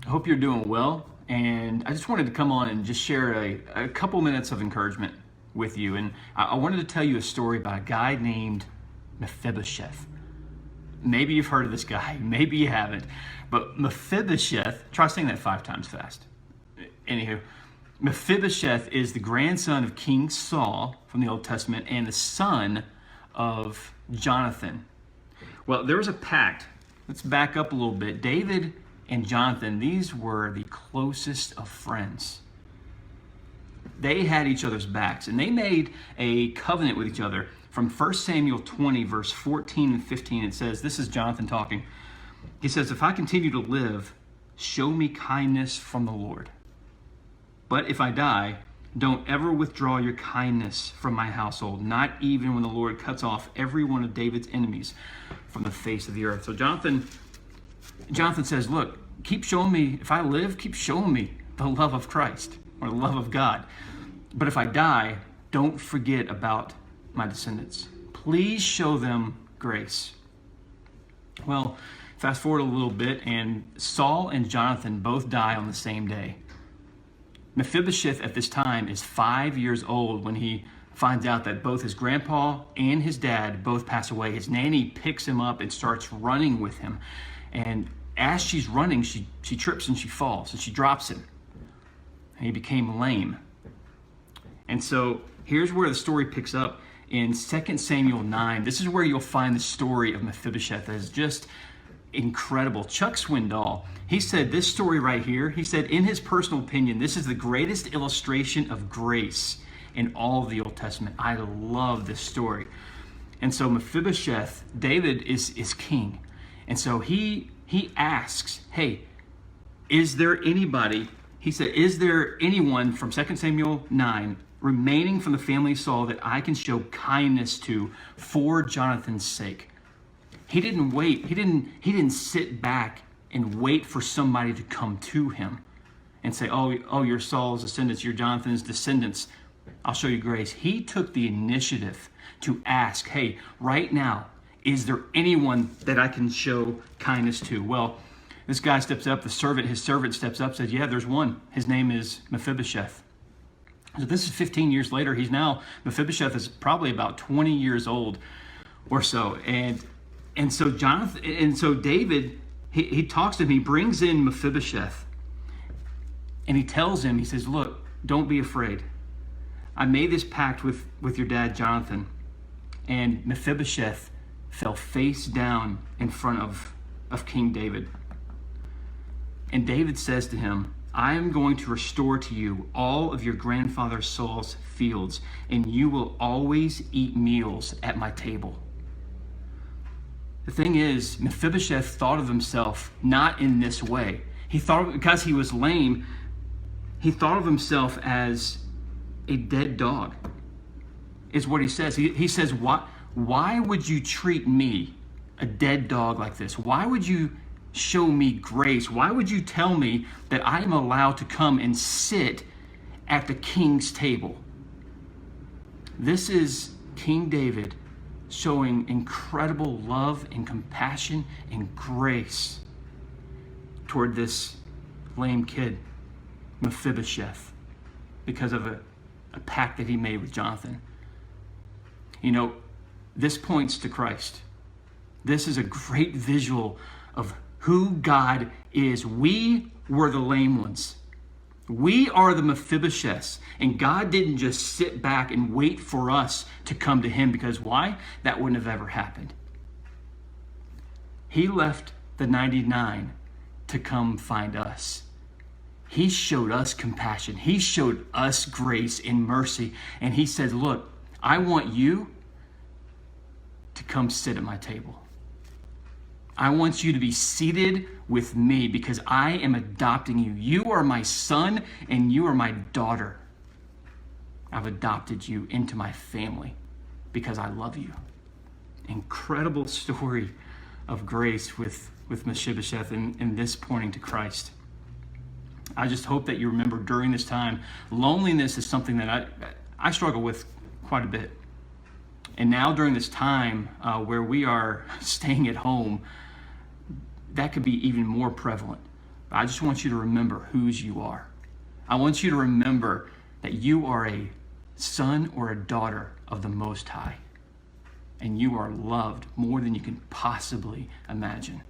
I hope you're doing well, and I just wanted to come on and just share a couple minutes of encouragement with you. And I wanted to tell you a story about a guy named Mephibosheth. Maybe you've heard of this guy, maybe you haven't, but Mephibosheth, try saying that 5 times fast. Anywho, Mephibosheth is the grandson of King Saul from the Old Testament and the son of Jonathan. Well, there was a pact. Let's back up a little bit. David and Jonathan, these were the closest of friends. They had each other's backs, and they made a covenant with each other. From 1 Samuel 20, verse 14 and 15, it says, this is Jonathan talking. He says, "If I continue to live, show me kindness from the Lord. But if I die, don't ever withdraw your kindness from my household, not even when the Lord cuts off every one of David's enemies from the face of the earth." So Jonathan says, look, keep showing me, if I live, keep showing me the love of Christ or the love of God. But if I die, don't forget about my descendants. Please show them grace. Well, fast forward a little bit, and Saul and Jonathan both die on the same day. Mephibosheth at this time is 5 years old when he finds out that both his grandpa and his dad both pass away. His nanny picks him up and starts running with him. And as she's running, she trips and she falls and she drops him. And he became lame. And so here's where the story picks up in 2 Samuel 9. This is where you'll find the story of Mephibosheth that is just incredible. Chuck Swindoll, he said this story right here, he said in his personal opinion, this is the greatest illustration of grace in all of the Old Testament. I love this story. And so Mephibosheth, David is king. And so he asks, hey, is there anybody, he said, is there anyone from 2 Samuel 9 remaining from the family of Saul that I can show kindness to for Jonathan's sake? He didn't wait. He didn't sit back and wait for somebody to come to him and say, oh, you're Saul's descendants, you're Jonathan's descendants, I'll show you grace. He took the initiative to ask, hey, right now, is there anyone that I can show kindness to? Well, this guy steps up, his servant steps up, says, yeah, there's one. His name is Mephibosheth. So this is 15 years later. Mephibosheth is probably about 20 years old or so. And so David, he talks to him, he brings in Mephibosheth, and he tells him, he says, look, don't be afraid. I made this pact with your dad, Jonathan. And Mephibosheth fell face down in front of King David. And David says to him, I am going to restore to you all of your grandfather Saul's fields, and you will always eat meals at my table. The thing is, Mephibosheth thought of himself not in this way. He thought, because he was lame, he thought of himself as a dead dog, is what he says. He says, why would you treat me, a dead dog, like this? Why would you show me grace? Why would you tell me that I am allowed to come and sit at the king's table? This is King David showing incredible love and compassion and grace toward this lame kid, Mephibosheth, because of a pact that he made with Jonathan. You know, this points to Christ. This is a great visual of who God is. We were the lame ones. We are the Mephibosheths, and God didn't just sit back and wait for us to come to him, because why? That wouldn't have ever happened. He left the 99 to come find us. He showed us compassion. He showed us grace and mercy, and he said, look, I want you to come sit at my table. I want you to be seated with me because I am adopting you. You are my son and you are my daughter. I've adopted you into my family because I love you. Incredible story of grace with Mephibosheth and this pointing to Christ. I just hope that you remember during this time, loneliness is something that I struggle with quite a bit. And now during this time where we are staying at home, that could be even more prevalent. I just want you to remember whose you are. I want you to remember that you are a son or a daughter of the Most High, and you are loved more than you can possibly imagine.